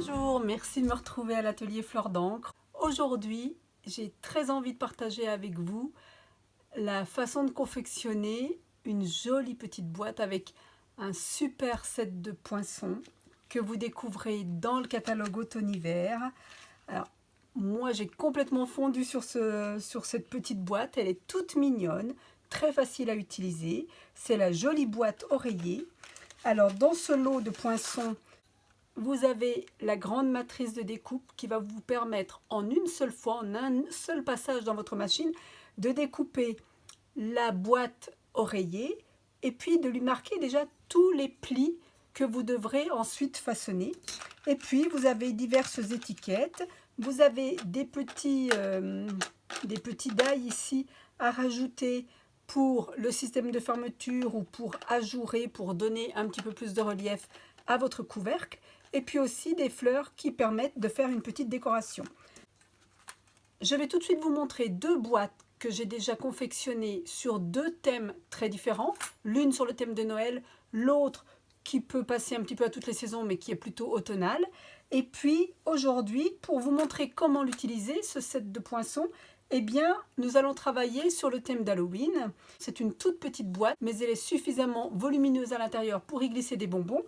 Bonjour, merci de me retrouver à l'atelier Fleur d'encre. Aujourd'hui, j'ai très envie de partager avec vous la façon de confectionner une jolie petite boîte avec un super set de poinçons que vous découvrez dans le catalogue automne-hiver. Alors, moi, j'ai complètement fondu sur cette petite boîte. Elle est toute mignonne, très facile à utiliser. C'est la jolie boîte oreiller. Alors, dans ce lot de poinçons, vous avez la grande matrice de découpe qui va vous permettre en une seule fois, en un seul passage dans votre machine, de découper la boîte oreiller et puis de lui marquer déjà tous les plis que vous devrez ensuite façonner. Et puis vous avez diverses étiquettes, vous avez des petits die ici à rajouter pour le système de fermeture ou pour ajourer, pour donner un petit peu plus de relief à votre couvercle. Et puis aussi des fleurs qui permettent de faire une petite décoration. Je vais tout de suite vous montrer deux boîtes que j'ai déjà confectionnées sur deux thèmes très différents. L'une sur le thème de Noël, l'autre qui peut passer un petit peu à toutes les saisons mais qui est plutôt automnale. Et puis aujourd'hui, pour vous montrer comment l'utiliser, ce set de poinçons, eh bien, nous allons travailler sur le thème d'Halloween. C'est une toute petite boîte, mais elle est suffisamment volumineuse à l'intérieur pour y glisser des bonbons.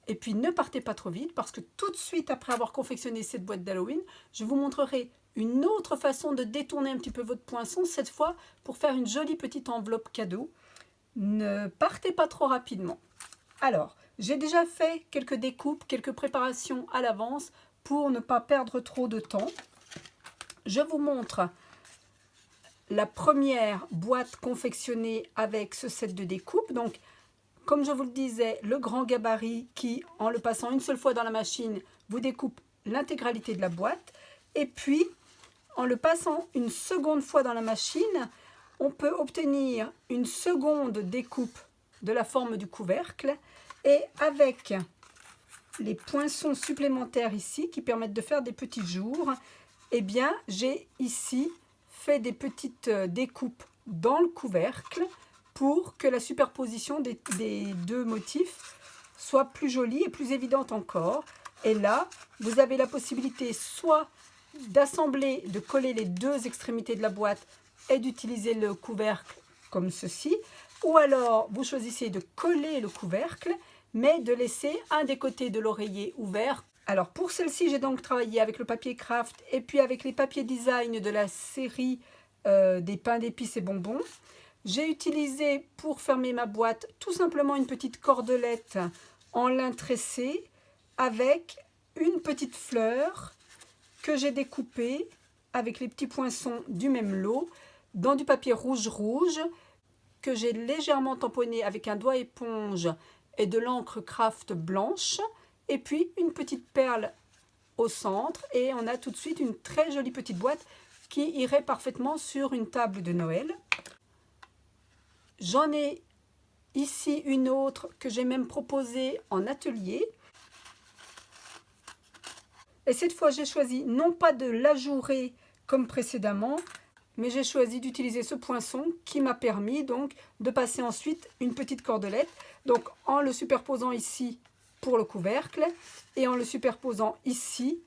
Et puis ne partez pas trop vite parce que tout de suite après avoir confectionné cette boîte d'Halloween, je vous montrerai une autre façon de détourner un petit peu votre poinçon, cette fois pour faire une jolie petite enveloppe cadeau. Ne partez pas trop rapidement. Alors, j'ai déjà fait quelques découpes, quelques préparations à l'avance pour ne pas perdre trop de temps. Je vous montre la première boîte confectionnée avec ce set de découpe. Donc, comme je vous le disais, le grand gabarit qui, en le passant une seule fois dans la machine, vous découpe l'intégralité de la boîte. Et puis, en le passant une seconde fois dans la machine, on peut obtenir une seconde découpe de la forme du couvercle. Et avec les poinçons supplémentaires ici, qui permettent de faire des petits jours, eh bien, j'ai ici fait des petites découpes dans le couvercle, pour que la superposition des deux motifs soit plus jolie et plus évidente encore. Et là, vous avez la possibilité soit d'assembler, de coller les deux extrémités de la boîte et d'utiliser le couvercle comme ceci, ou alors vous choisissez de coller le couvercle, mais de laisser un des côtés de l'oreiller ouvert. Alors pour celle-ci, j'ai donc travaillé avec le papier craft et puis avec les papiers design de la série des pains d'épices et bonbons. J'ai utilisé pour fermer ma boîte tout simplement une petite cordelette en lin tressé avec une petite fleur que j'ai découpée avec les petits poinçons du même lot dans du papier rouge que j'ai légèrement tamponné avec un doigt éponge et de l'encre craft blanche et puis une petite perle au centre et on a tout de suite une très jolie petite boîte qui irait parfaitement sur une table de Noël. J'en ai ici une autre que j'ai même proposée en atelier. Et cette fois, j'ai choisi non pas de l'ajourer comme précédemment, mais j'ai choisi d'utiliser ce poinçon qui m'a permis donc de passer ensuite une petite cordelette. Donc en le superposant ici pour le couvercle et en le superposant ici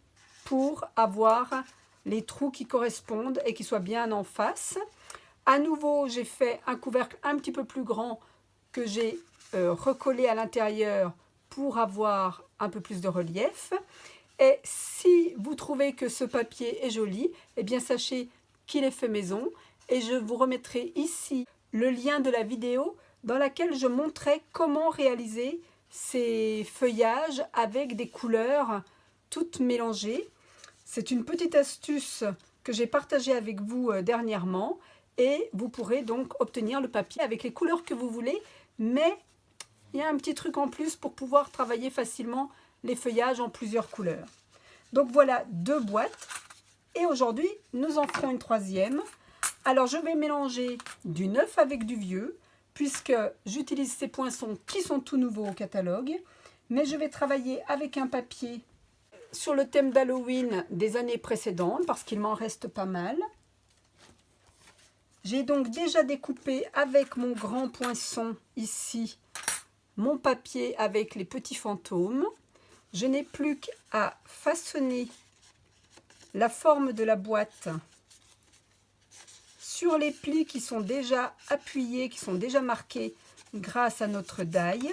pour avoir les trous qui correspondent et qui soient bien en face. À nouveau, j'ai fait un couvercle un petit peu plus grand que j'ai recollé à l'intérieur pour avoir un peu plus de relief. Et si vous trouvez que ce papier est joli, eh bien sachez qu'il est fait maison. Et je vous remettrai ici le lien de la vidéo dans laquelle je montrais comment réaliser ces feuillages avec des couleurs toutes mélangées. C'est une petite astuce que j'ai partagée avec vous dernièrement. Et vous pourrez donc obtenir le papier avec les couleurs que vous voulez, mais il y a un petit truc en plus pour pouvoir travailler facilement les feuillages en plusieurs couleurs. Donc voilà deux boîtes et aujourd'hui nous en ferons une troisième. Alors je vais mélanger du neuf avec du vieux puisque j'utilise ces poinçons qui sont tout nouveaux au catalogue, mais je vais travailler avec un papier sur le thème d'Halloween des années précédentes parce qu'il m'en reste pas mal. J'ai donc déjà découpé avec mon grand poinçon ici mon papier avec les petits fantômes. Je n'ai plus qu'à façonner la forme de la boîte sur les plis qui sont déjà appuyés, qui sont déjà marqués grâce à notre die.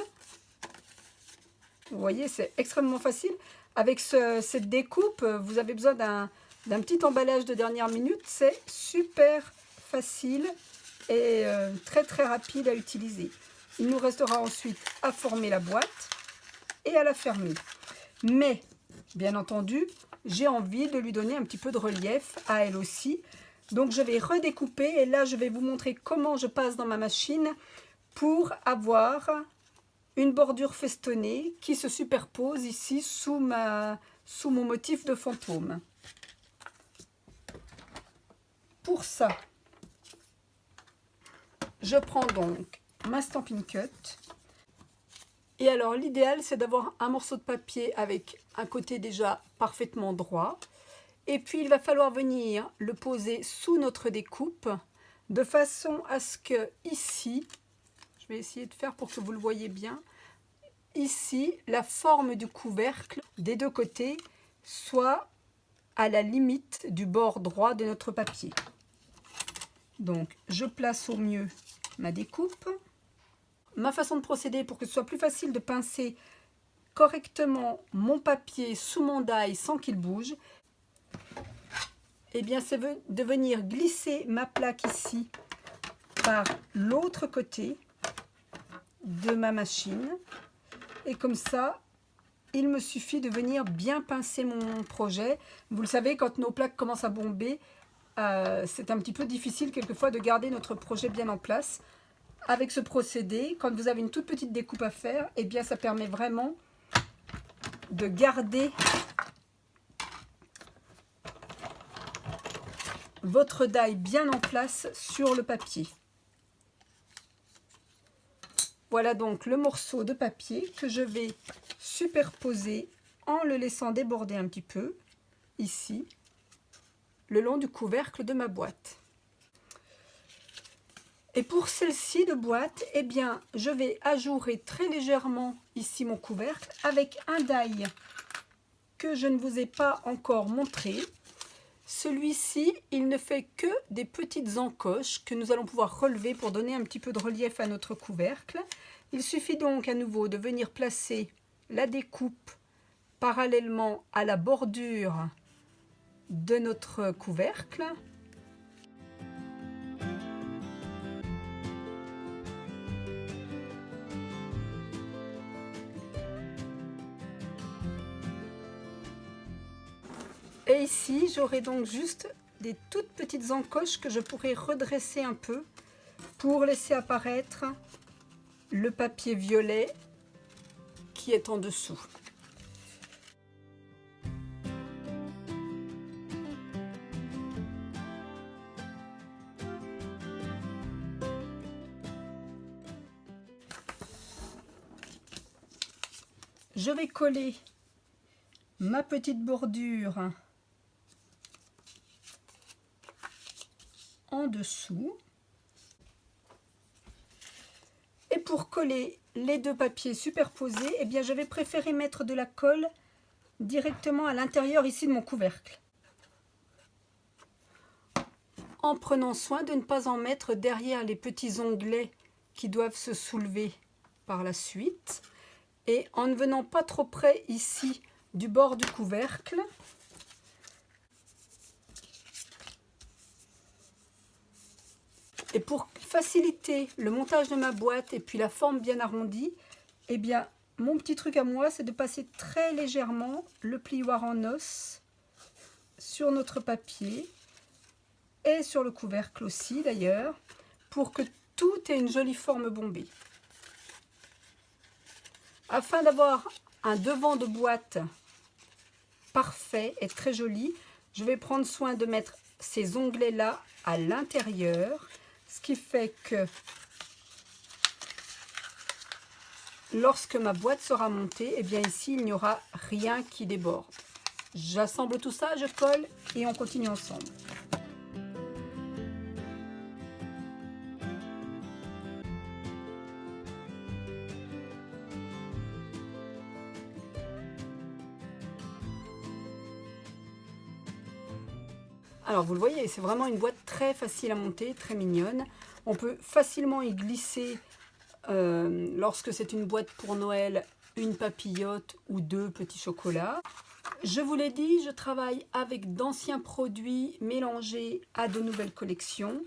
Vous voyez, c'est extrêmement facile. Avec cette découpe, vous avez besoin d'un petit emballage de dernière minute. C'est super facile et très très rapide à utiliser. Il nous restera ensuite à former la boîte et à la fermer. Mais, bien entendu, j'ai envie de lui donner un petit peu de relief à elle aussi. Donc je vais redécouper et là je vais vous montrer comment je passe dans ma machine pour avoir une bordure festonnée qui se superpose ici sous mon motif de fantôme. Pour ça, je prends donc ma Stampin' Cut. Et alors l'idéal c'est d'avoir un morceau de papier avec un côté déjà parfaitement droit. Et puis il va falloir venir le poser sous notre découpe de façon à ce que ici, je vais essayer de faire pour que vous le voyez bien, ici la forme du couvercle des deux côtés soit à la limite du bord droit de notre papier. Donc je place au mieux ma découpe. Ma façon de procéder pour que ce soit plus facile de pincer correctement mon papier sous mon die sans qu'il bouge, eh bien c'est de venir glisser ma plaque ici par l'autre côté de ma machine. Et comme ça, il me suffit de venir bien pincer mon projet. Vous le savez, quand nos plaques commencent à bomber, c'est un petit peu difficile quelquefois de garder notre projet bien en place. Avec ce procédé, quand vous avez une toute petite découpe à faire, eh bien ça permet vraiment de garder votre die bien en place sur le papier. Voilà donc le morceau de papier que je vais superposer en le laissant déborder un petit peu, ici, le long du couvercle de ma boîte. Et pour celle-ci de boîte, eh bien, je vais ajourer très légèrement ici mon couvercle avec un die que je ne vous ai pas encore montré. Celui-ci, il ne fait que des petites encoches que nous allons pouvoir relever pour donner un petit peu de relief à notre couvercle. Il suffit donc à nouveau de venir placer la découpe parallèlement à la bordure de notre couvercle. Et ici, j'aurai donc juste des toutes petites encoches que je pourrai redresser un peu pour laisser apparaître le papier violet qui est en dessous. Je vais coller ma petite bordure en dessous. Et pour coller les deux papiers superposés, eh bien, je vais préférer mettre de la colle directement à l'intérieur ici de mon couvercle, en prenant soin de ne pas en mettre derrière les petits onglets qui doivent se soulever par la suite, et en ne venant pas trop près ici du bord du couvercle. Et pour faciliter le montage de ma boîte et puis la forme bien arrondie, eh bien, mon petit truc à moi, c'est de passer très légèrement le plioir en os sur notre papier et sur le couvercle aussi d'ailleurs, pour que tout ait une jolie forme bombée. Afin d'avoir un devant de boîte parfait et très joli, je vais prendre soin de mettre ces onglets-là à l'intérieur, ce qui fait que lorsque ma boîte sera montée, eh bien ici, il n'y aura rien qui déborde. J'assemble tout ça, je colle et on continue ensemble. Alors vous le voyez, c'est vraiment une boîte très facile à monter, très mignonne. On peut facilement y glisser, lorsque c'est une boîte pour Noël, une papillote ou 2 petits chocolats. Je vous l'ai dit, je travaille avec d'anciens produits mélangés à de nouvelles collections.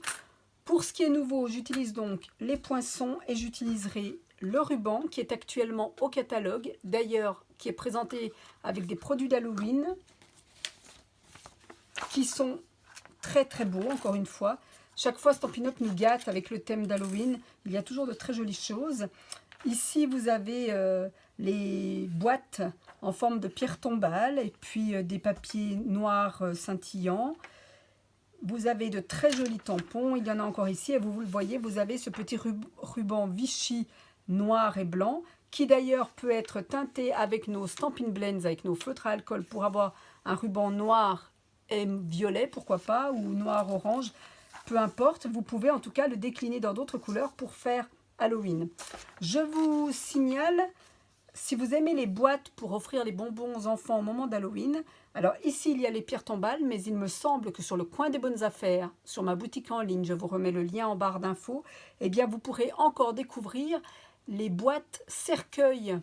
Pour ce qui est nouveau, j'utilise donc les poinçons et j'utiliserai le ruban qui est actuellement au catalogue, d'ailleurs qui est présenté avec des produits d'Halloween qui sont très très beaux, encore une fois. Chaque fois, Stampin' Up nous gâte avec le thème d'Halloween. Il y a toujours de très jolies choses. Ici, vous avez les boîtes en forme de pierre tombale et puis des papiers noirs scintillants. Vous avez de très jolis tampons. Il y en a encore ici et vous le voyez, vous avez ce petit ruban Vichy noir et blanc qui d'ailleurs peut être teinté avec nos Stampin' Blends, avec nos feutres à alcool pour avoir un ruban noir et violet, pourquoi pas, ou noir orange, peu importe. Vous pouvez en tout cas le décliner dans d'autres couleurs pour faire Halloween. Je vous signale, si vous aimez les boîtes pour offrir les bonbons aux enfants au moment d'Halloween, alors ici il y a les pierres tombales, mais il me semble que sur le coin des bonnes affaires, sur ma boutique en ligne, je vous remets le lien en barre d'infos, eh bien vous pourrez encore découvrir les boîtes cercueils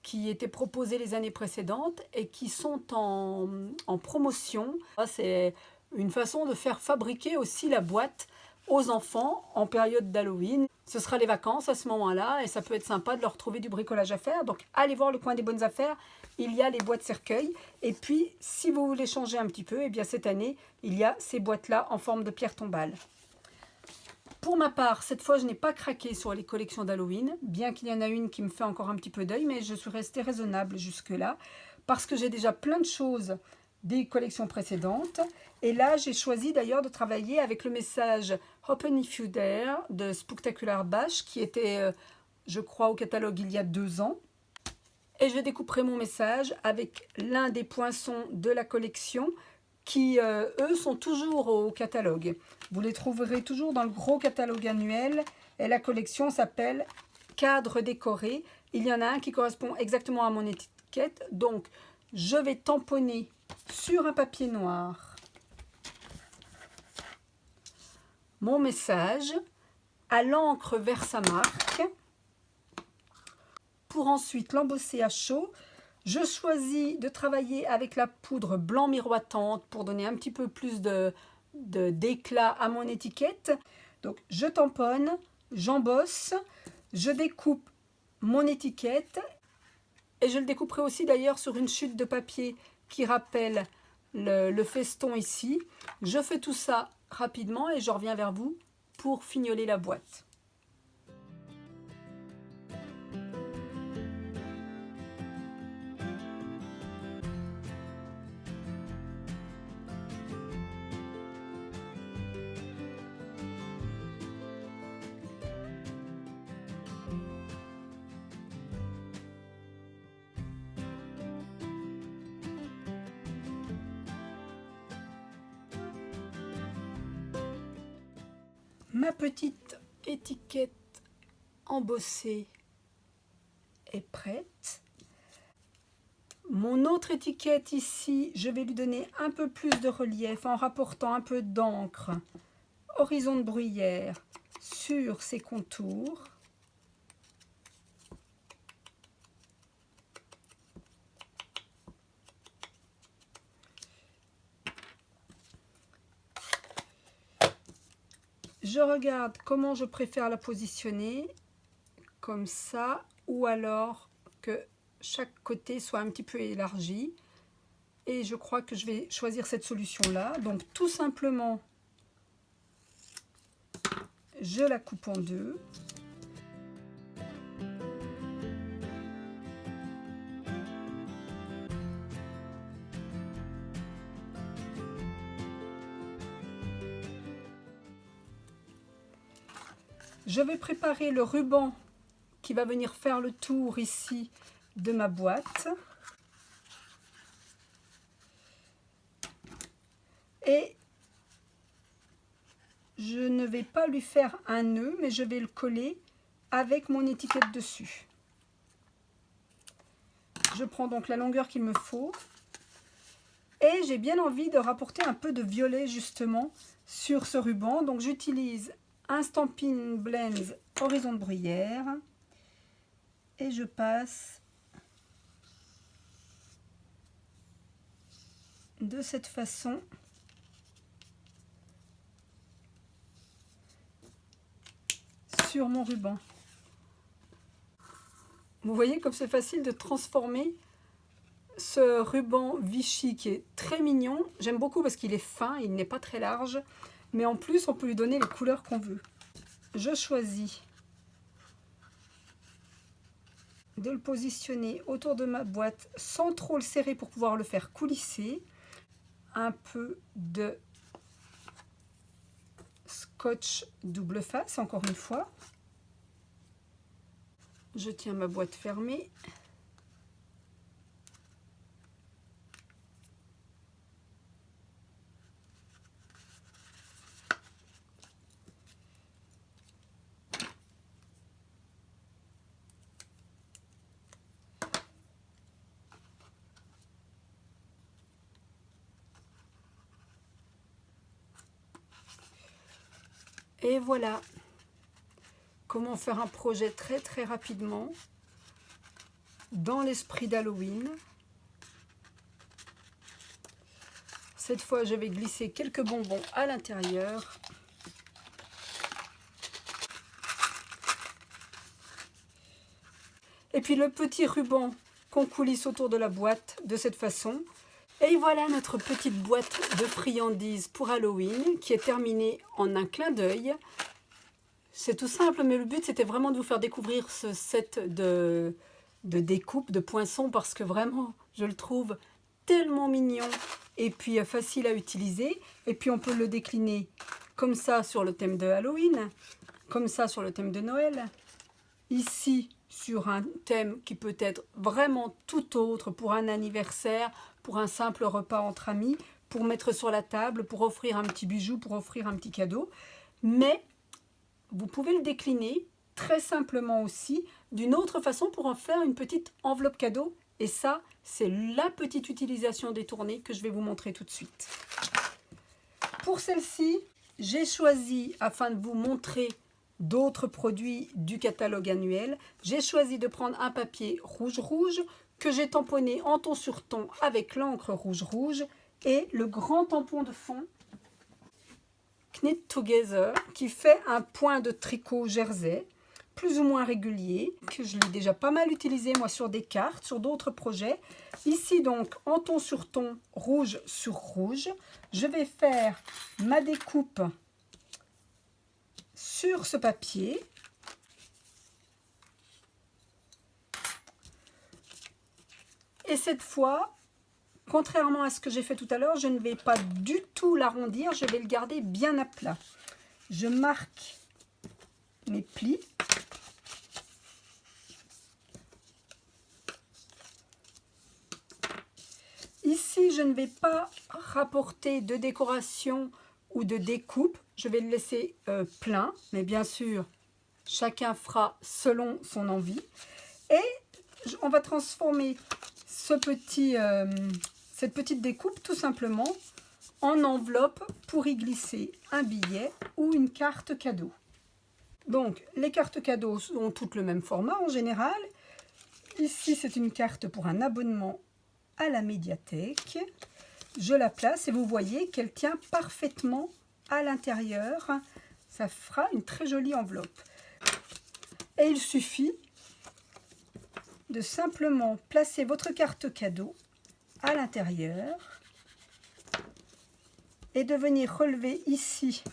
qui étaient proposées les années précédentes et qui sont en promotion. C'est une façon de faire fabriquer aussi la boîte aux enfants en période d'Halloween. Ce sera les vacances à ce moment-là et ça peut être sympa de leur trouver du bricolage à faire. Donc allez voir le coin des bonnes affaires, il y a les boîtes cercueils. Et puis si vous voulez changer un petit peu, eh bien cette année, il y a ces boîtes-là en forme de pierre tombale. Pour ma part, cette fois, je n'ai pas craqué sur les collections d'Halloween, bien qu'il y en a une qui me fait encore un petit peu d'œil, mais je suis restée raisonnable jusque-là, parce que j'ai déjà plein de choses des collections précédentes. Et là, j'ai choisi d'ailleurs de travailler avec le message Open If You Dare de Spooktacular Bash, qui était, je crois, au catalogue il y a 2 ans. Et je découperai mon message avec l'un des poinçons de la collection, qui, eux, sont toujours au catalogue. Vous les trouverez toujours dans le gros catalogue annuel. Et la collection s'appelle Cadre décoré. Il y en a un qui correspond exactement à mon étiquette. Donc, je vais tamponner sur un papier noir mon message à l'encre Versamark pour ensuite l'embosser à chaud. Je choisis de travailler avec la poudre blanc miroitante pour donner un petit peu plus d'éclat à mon étiquette. Donc je tamponne, j'embosse, je découpe mon étiquette et je le découperai aussi d'ailleurs sur une chute de papier qui rappelle le feston ici. Je fais tout ça rapidement et je reviens vers vous pour fignoler la boîte. Ma petite étiquette embossée est prête. Mon autre étiquette ici, je vais lui donner un peu plus de relief en rapportant un peu d'encre horizon de bruyère sur ses contours. Je regarde comment je préfère la positionner, comme ça, ou alors que chaque côté soit un petit peu élargi. Et je crois que je vais choisir cette solution-là. Donc tout simplement, je la coupe en deux. Je vais préparer le ruban qui va venir faire le tour ici de ma boîte. Et je ne vais pas lui faire un nœud, mais je vais le coller avec mon étiquette dessus. Je prends donc la longueur qu'il me faut. Et j'ai bien envie de rapporter un peu de violet justement sur ce ruban. Donc j'utilise un Stampin' Blends Horizon de Bruyère. Et je passe de cette façon sur mon ruban. Vous voyez comme c'est facile de transformer ce ruban Vichy qui est très mignon. J'aime beaucoup parce qu'il est fin, il n'est pas très large. Mais en plus, on peut lui donner les couleurs qu'on veut. Je choisis de le positionner autour de ma boîte sans trop le serrer pour pouvoir le faire coulisser. Un peu de scotch double face, encore une fois. Je tiens ma boîte fermée. Et voilà comment faire un projet très rapidement dans l'esprit d'Halloween. Cette fois, je vais glisser quelques bonbons à l'intérieur. Et puis le petit ruban qu'on coulisse autour de la boîte de cette façon. Et voilà notre petite boîte de friandises pour Halloween qui est terminée en un clin d'œil. C'est tout simple, mais le but c'était vraiment de vous faire découvrir ce set de découpe de poinçons parce que vraiment je le trouve tellement mignon et puis facile à utiliser. Et puis on peut le décliner comme ça sur le thème de Halloween, comme ça sur le thème de Noël, ici sur un thème qui peut être vraiment tout autre pour un anniversaire, pour un simple repas entre amis, pour mettre sur la table, pour offrir un petit bijou, pour offrir un petit cadeau. Mais vous pouvez le décliner très simplement aussi d'une autre façon pour en faire une petite enveloppe cadeau. Et ça, c'est la petite utilisation détournée que je vais vous montrer tout de suite. Pour celle-ci, j'ai choisi, afin de vous montrer d'autres produits du catalogue annuel, j'ai choisi de prendre un papier rouge que j'ai tamponné en ton sur ton avec l'encre rouge et le grand tampon de fond Knit Together qui fait un point de tricot jersey plus ou moins régulier, que je l'ai déjà pas mal utilisé moi sur des cartes, sur d'autres projets. Ici donc en ton sur ton, rouge sur rouge, je vais faire ma découpe sur ce papier. Et cette fois, contrairement à ce que j'ai fait tout à l'heure, je ne vais pas du tout l'arrondir, je vais le garder bien à plat. Je marque mes plis. Ici, je ne vais pas rapporter de décoration ou de découpe. Je vais le laisser plein, mais bien sûr, chacun fera selon son envie. Et on va transformer cette petite découpe tout simplement en enveloppe pour y glisser un billet ou une carte cadeau. Donc, les cartes cadeaux ont toutes le même format en général. Ici, c'est une carte pour un abonnement à la médiathèque. Je la place et vous voyez qu'elle tient parfaitement à l'intérieur. Ça fera une très jolie enveloppe. Et il suffit de simplement placer votre carte cadeau à l'intérieur et de venir relever ici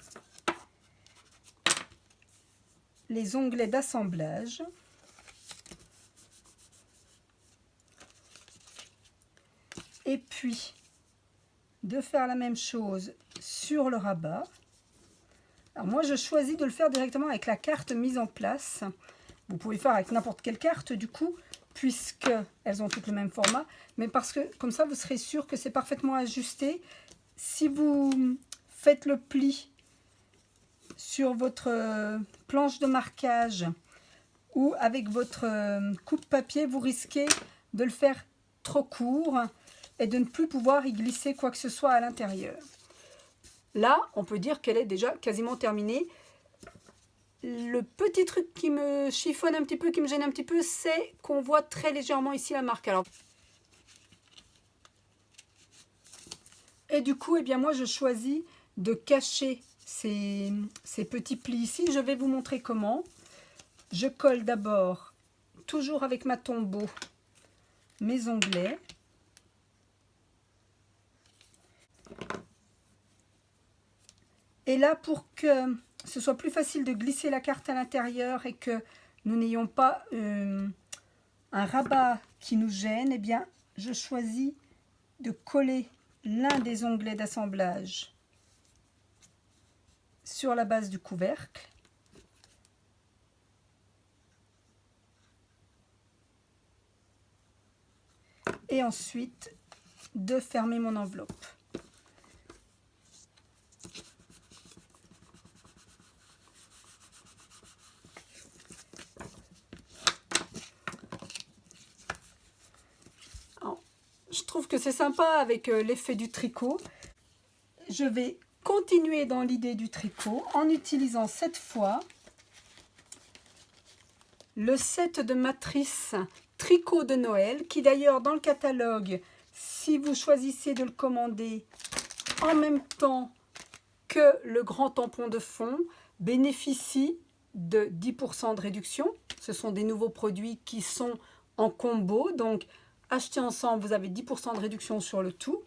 les onglets d'assemblage. Et puis de faire la même chose sur le rabat. Alors moi je choisis de le faire directement avec la carte mise en place. Vous pouvez faire avec n'importe quelle carte du coup, puisqu'elles ont toutes le même format, mais parce que comme ça vous serez sûr que c'est parfaitement ajusté. Si vous faites le pli sur votre planche de marquage ou avec votre coupe papier, vous risquez de le faire trop court et de ne plus pouvoir y glisser quoi que ce soit à l'intérieur. Là, on peut dire qu'elle est déjà quasiment terminée. Le petit truc qui me chiffonne un petit peu, qui me gêne un petit peu, c'est qu'on voit très légèrement ici la marque. Alors, et du coup, eh bien moi, je choisis de cacher ces petits plis ici. Je vais vous montrer comment. Je colle d'abord, toujours avec ma Tombow, mes onglets. Et là, pour que ce soit plus facile de glisser la carte à l'intérieur et que nous n'ayons pas un rabat qui nous gêne, eh bien, je choisis de coller l'un des onglets d'assemblage sur la base du couvercle. Et ensuite, de fermer mon enveloppe. Je trouve que c'est sympa avec l'effet du tricot. Je vais continuer dans l'idée du tricot en utilisant cette fois le set de matrice tricot de Noël, qui d'ailleurs dans le catalogue, si vous choisissez de le commander en même temps que le grand tampon de fond, bénéficie de 10% de réduction. Ce sont des nouveaux produits qui sont en combo, donc achetés ensemble, vous avez 10% de réduction sur le tout.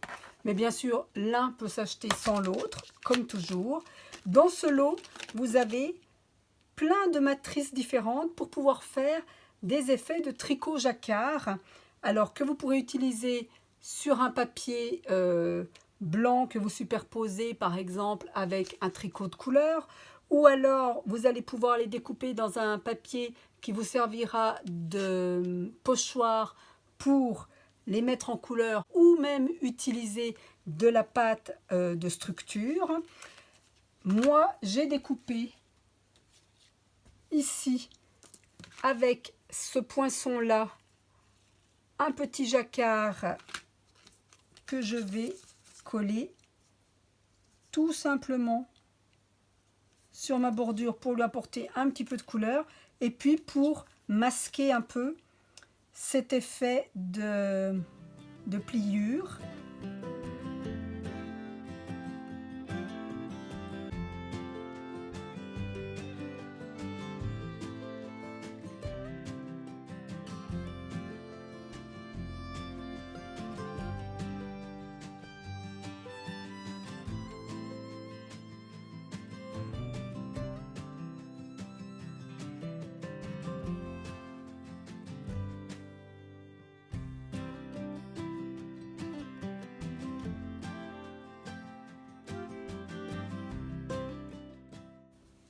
Mais bien sûr, l'un peut s'acheter sans l'autre, comme toujours. Dans ce lot, vous avez plein de matrices différentes pour pouvoir faire des effets de tricot jacquard. Alors que vous pourrez utiliser sur un papier blanc que vous superposez par exemple avec un tricot de couleur, ou alors vous allez pouvoir les découper dans un papier qui vous servira de pochoir pour les mettre en couleur, ou même utiliser de la pâte de structure. Moi, j'ai découpé ici avec ce poinçon là un petit jacquard que je vais coller tout simplement sur ma bordure pour lui apporter un petit peu de couleur, et puis pour masquer un peu cet effet de pliure.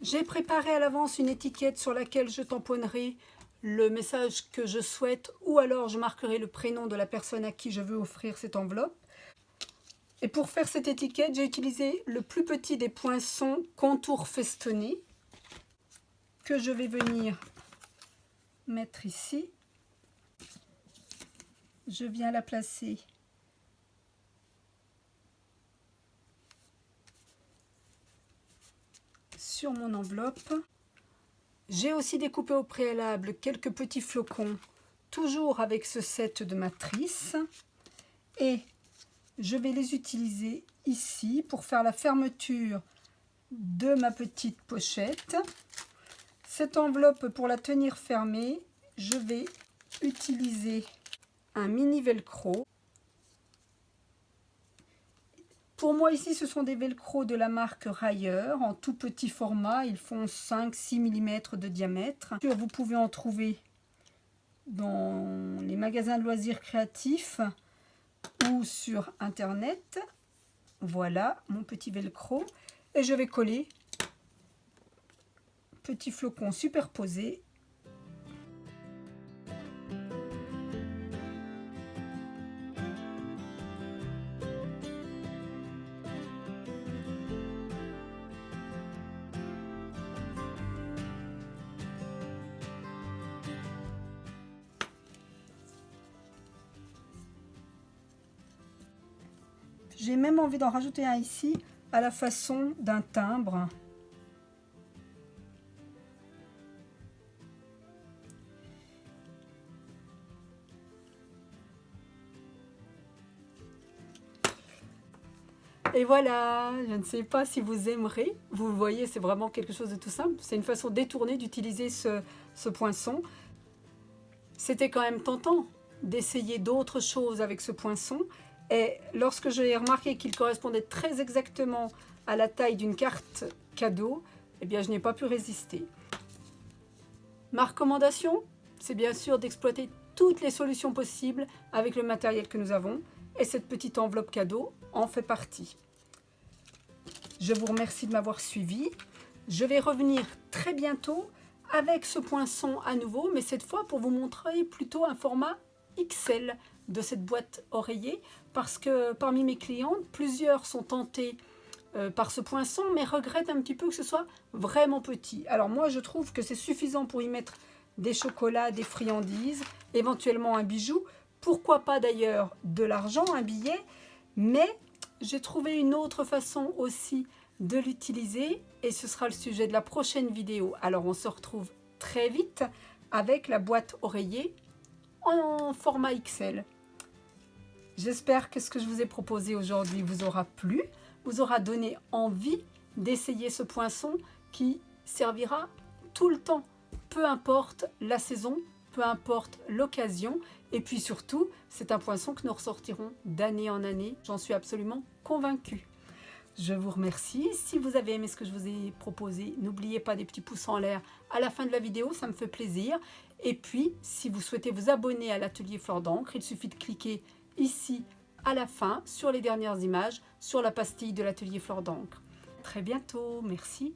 J'ai préparé à l'avance une étiquette sur laquelle je tamponnerai le message que je souhaite, ou alors je marquerai le prénom de la personne à qui je veux offrir cette enveloppe. Et pour faire cette étiquette, j'ai utilisé le plus petit des poinçons contour festonné que je vais venir mettre ici. Je viens la placer sur mon enveloppe. J'ai aussi découpé au préalable quelques petits flocons, toujours avec ce set de matrice, et je vais les utiliser ici pour faire la fermeture de ma petite pochette. Cette enveloppe, pour la tenir fermée, je vais utiliser un mini velcro. Pour moi ici, ce sont des velcro de la marque Rayer en tout petit format. Ils font 5-6 mm de diamètre. Vous pouvez en trouver dans les magasins de loisirs créatifs ou sur internet. Voilà mon petit velcro. Et je vais coller petit flocon superposé. J'ai même envie d'en rajouter un ici à la façon d'un timbre. Et voilà, je ne sais pas si vous aimerez. Vous le voyez, c'est vraiment quelque chose de tout simple. C'est une façon détournée d'utiliser ce poinçon. C'était quand même tentant d'essayer d'autres choses avec ce poinçon. Et lorsque j'ai remarqué qu'il correspondait très exactement à la taille d'une carte cadeau, eh bien, je n'ai pas pu résister. Ma recommandation, c'est bien sûr d'exploiter toutes les solutions possibles avec le matériel que nous avons. Et cette petite enveloppe cadeau en fait partie. Je vous remercie de m'avoir suivi. Je vais revenir très bientôt avec ce poinçon à nouveau, mais cette fois pour vous montrer plutôt un format XL de cette boîte oreiller, parce que parmi mes clientes, plusieurs sont tentées par ce poinçon, mais regrettent un petit peu que ce soit vraiment petit. Alors moi, je trouve que c'est suffisant pour y mettre des chocolats, des friandises, éventuellement un bijou, pourquoi pas d'ailleurs de l'argent, un billet, mais j'ai trouvé une autre façon aussi de l'utiliser et ce sera le sujet de la prochaine vidéo. Alors on se retrouve très vite avec la boîte oreiller en format XL. J'espère que ce que je vous ai proposé aujourd'hui vous aura plu, vous aura donné envie d'essayer ce poinçon qui servira tout le temps, peu importe la saison, peu importe l'occasion. Et puis surtout, c'est un poinçon que nous ressortirons d'année en année. J'en suis absolument convaincue. Je vous remercie. Si vous avez aimé ce que je vous ai proposé, n'oubliez pas des petits pouces en l'air à la fin de la vidéo, ça me fait plaisir. Et puis, si vous souhaitez vous abonner à l'atelier Fleur d'encre, il suffit de cliquer ici à la fin sur les dernières images, sur la pastille de l'atelier Fleur d'encre. Très bientôt, merci.